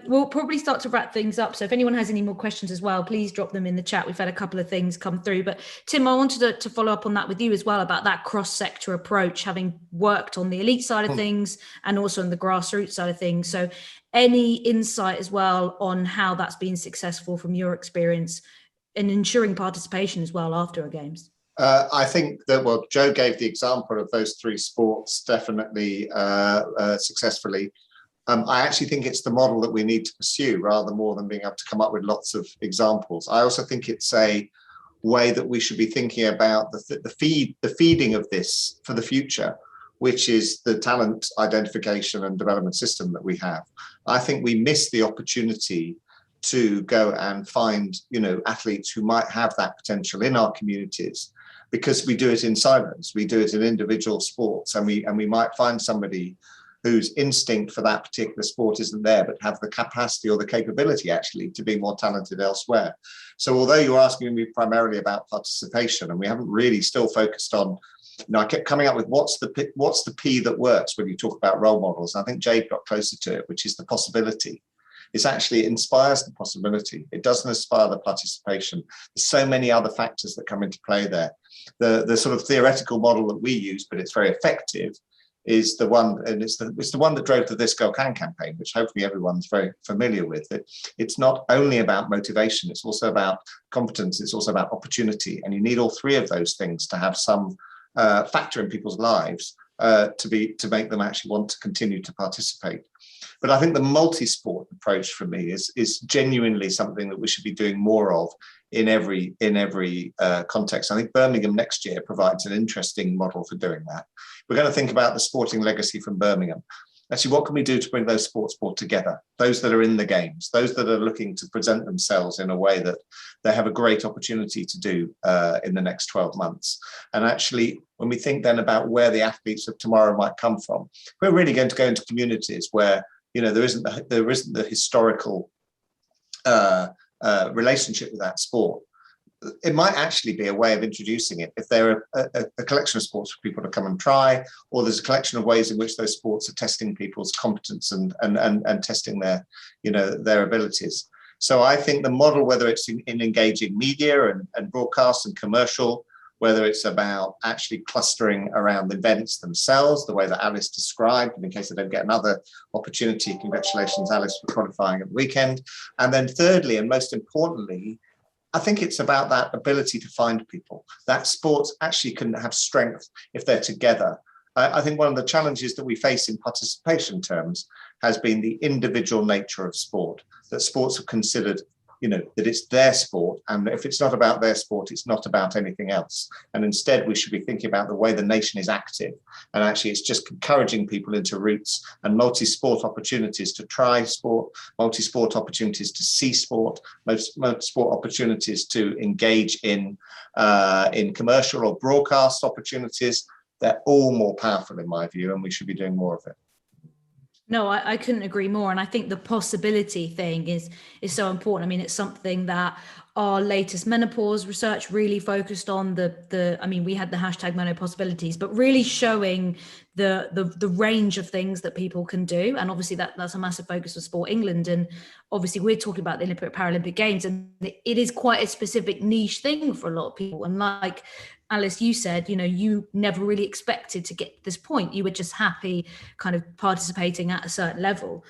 We'll probably start to wrap things up. So if anyone has any more questions as well, please drop them in the chat. We've had a couple of things come through. But Tim, I wanted to follow up on that with you as well about that cross-sector approach, having worked on the elite side of things and also on the grassroots side of things. So any insight as well on how that's been successful from your experience in ensuring participation as well after our games? I think that, well, Jo gave the example of those three sports definitely successfully. I actually think it's the model that we need to pursue rather more than being able to come up with lots of examples. I also think it's a way that we should be thinking about the feeding of this for the future, which is the talent identification and development system that we have. I think we miss the opportunity to go and find, you know, athletes who might have that potential in our communities, because we do it in silos, we do it in individual sports, and we might find somebody whose instinct for that particular sport isn't there, but have the capacity or the capability actually to be more talented elsewhere. So although you're asking me primarily about participation, and we haven't really still focused on, you know, I kept coming up with what's the P that works when you talk about role models. And I think Jade got closer to it, which is the possibility. It actually inspires the possibility. It doesn't inspire the participation. There's so many other factors that come into play there. The sort of theoretical model that we use, but it's very effective, is the one, and it's the one that drove the This Girl Can campaign, which hopefully everyone's very familiar with. It's not only about motivation, it's also about competence, it's also about opportunity, and you need all three of those things to have some factor in people's lives to make them actually want to continue to participate. But I think the multi-sport approach for me is genuinely something that we should be doing more of in every context. I think Birmingham next year provides an interesting model for doing that. We're going to think about the sporting legacy from Birmingham. Actually, what can we do to bring those sports more together? Those that are in the games, those that are looking to present themselves in a way that they have a great opportunity to do in the next 12 months. And actually, when we think then about where the athletes of tomorrow might come from, we're really going to go into communities where, you know, there isn't the historical relationship with that sport. It might actually be a way of introducing it if there are a collection of sports for people to come and try, or there's a collection of ways in which those sports are testing people's competence and testing their, you know, their abilities. So I think the model, whether it's in engaging media and broadcast and commercial, whether it's about actually clustering around the events themselves, the way that Alice described, and in case I don't get another opportunity, congratulations, Alice, for qualifying at the weekend. And then thirdly, and most importantly, I think it's about that ability to find people. That sports actually can have strength if they're together. I think one of the challenges that we face in participation terms has been the individual nature of sport, that sports are considered that it's their sport, and if it's not about their sport, it's not about anything else. And instead, we should be thinking about the way the nation is active. And actually, it's just encouraging people into routes and multi-sport opportunities to try sport, multi-sport opportunities to see sport, multi-sport opportunities to engage in commercial or broadcast opportunities. They're all more powerful in my view, and we should be doing more of it. No, I couldn't agree more. And I think the possibility thing is so important. I mean, it's something that our latest menopause research really focused on. We had the hashtag #MenoPossibilities, but really showing the range of things that people can do. And obviously that's a massive focus for Sport England. And obviously we're talking about the Olympic Paralympic Games, and it is quite a specific niche thing for a lot of people. And like Alice, you said, you never really expected to get to this point. You were just happy kind of participating at a certain level.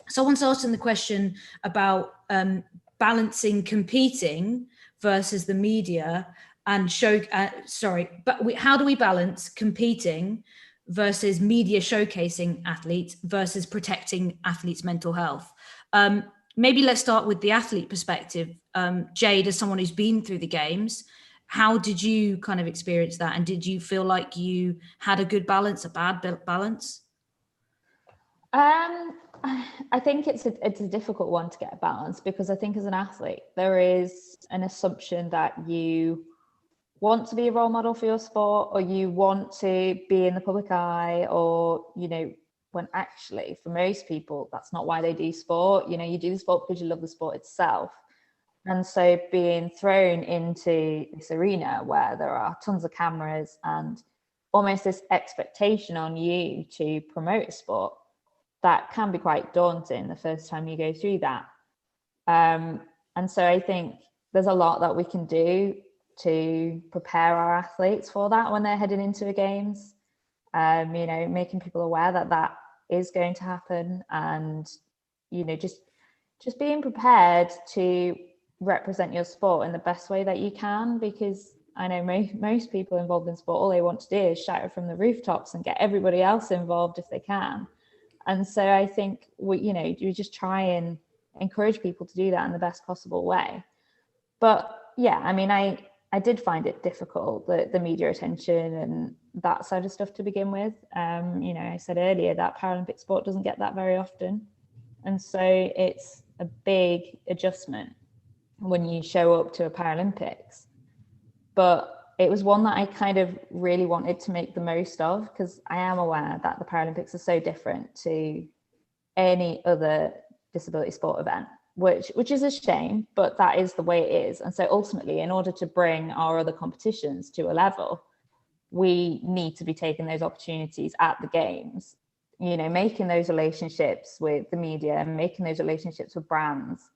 Someone's asking the question about balancing competing versus the media and how do we balance competing versus media showcasing athletes versus protecting athletes' mental health? Maybe let's start with the athlete perspective. Jade, as someone who's been through the games, how did you kind of experience that? And did you feel like you had a good balance, a bad balance? I think it's a difficult one to get a balance, because I think as an athlete, there is an assumption that you want to be a role model for your sport, or you want to be in the public eye, or, when actually for most people, that's not why they do sport. You do the sport because you love the sport itself. And so being thrown into this arena where there are tons of cameras and almost this expectation on you to promote a sport, that can be quite daunting the first time you go through that. And so I think there's a lot that we can do to prepare our athletes for that when they're heading into the games, making people aware that is going to happen, and, just being prepared to represent your sport in the best way that you can, because I know most people involved in sport, all they want to do is shout it from the rooftops and get everybody else involved if they can. And so I think you just try and encourage people to do that in the best possible way. But yeah, I did find it difficult, the media attention and that side of stuff to begin with. I said earlier that Paralympic sport doesn't get that very often, and so it's a big adjustment when you show up to a Paralympics. But it was one that I kind of really wanted to make the most of, because I am aware that the Paralympics are so different to any other disability sport event, which is a shame, but that is the way it is. And so ultimately, in order to bring our other competitions to a level, we need to be taking those opportunities at the games, making those relationships with the media and making those relationships with brands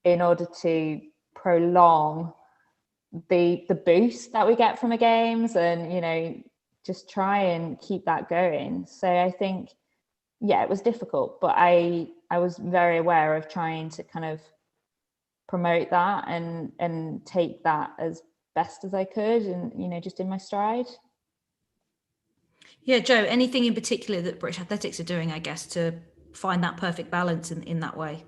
in order to prolong the boost that we get from the games, and just try and keep that going. So I think, yeah, it was difficult, but I was very aware of trying to kind of promote that and take that as best as I could, and just in my stride. Yeah, Jo, anything in particular that British Athletics are doing, I guess, to find that perfect balance in that way?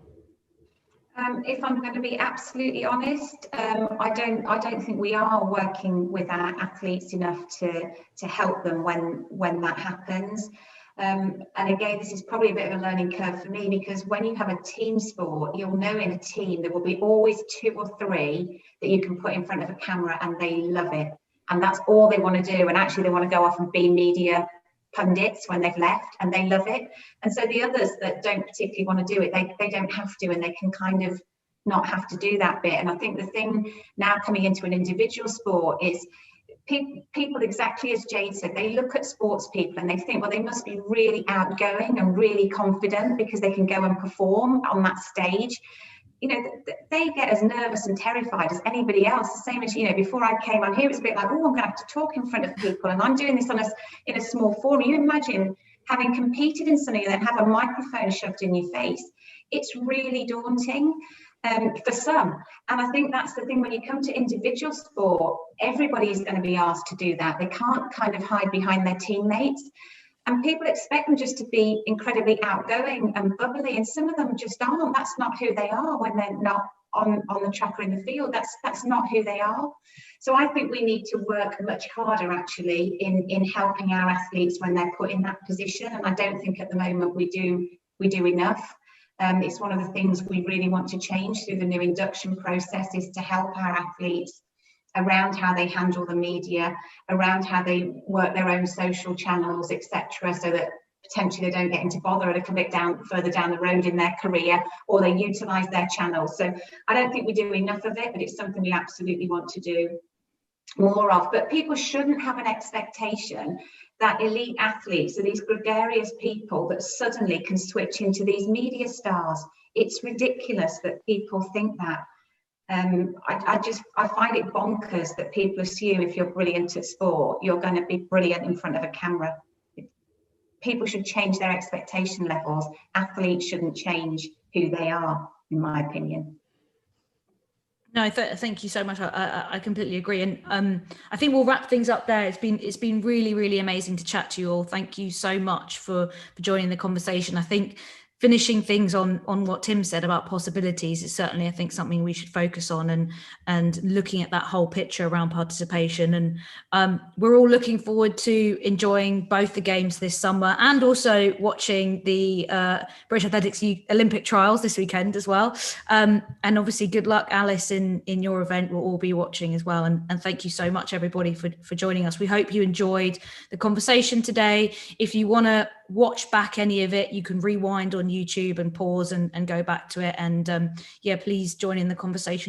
If I'm going to be absolutely honest, I don't think we are working with our athletes enough to help them when that happens. And again, this is probably a bit of a learning curve for me, because when you have a team sport, you'll know in a team there will be always 2 or 3 that you can put in front of a camera and they love it. And that's all they want to do. And actually they want to go off and be media pundits when they've left, and they love it. And so the others that don't particularly want to do it, they don't have to, and they can kind of not have to do that bit. And I think the thing now coming into an individual sport is people, exactly as Jade said, they look at sports people and they think, well, they must be really outgoing and really confident because they can go and perform on that stage. They get as nervous and terrified as anybody else. The same as, before I came on here, it was a bit like, oh, I'm going to have to talk in front of people, and I'm doing this in a small forum. You imagine having competed in something and then have a microphone shoved in your face. It's really daunting for some. And I think that's the thing, when you come to individual sport, everybody's going to be asked to do that. They can't kind of hide behind their teammates. And people expect them just to be incredibly outgoing and bubbly, and some of them just aren't. That's not who they are when they're not on the track or in the field. That's not who they are. So I think we need to work much harder actually in helping our athletes when they're put in that position. And I don't think at the moment we do enough. It's one of the things we really want to change through the new induction process, is to help our athletes around how they handle the media, around how they work their own social channels, etc., so that potentially they don't get into bother a little bit further down the road in their career, or they utilize their channels. So I don't think we do enough of it, but it's something we absolutely want to do more of. But people shouldn't have an expectation that elite athletes are these gregarious people that suddenly can switch into these media stars. It's ridiculous that people think that. I find it bonkers that people assume if you're brilliant at sport, you're going to be brilliant in front of a camera. People should change their expectation levels. Athletes shouldn't change who they are, in my opinion. No, thank you so much. I completely agree, and I think we'll wrap things up there. It's been really, really amazing to chat to you all. Thank you so much for joining the conversation. I think finishing things on what Tim said about possibilities is certainly, I think, something we should focus on, and looking at that whole picture around participation. And we're all looking forward to enjoying both the games this summer and also watching the British Athletics Olympic trials this weekend as well. And obviously, good luck, Alice, in your event. We'll all be watching as well. And thank you so much, everybody, for joining us. We hope you enjoyed the conversation today. If you want to watch back any of it, you can rewind on YouTube and pause and go back to it. And please join in the conversation.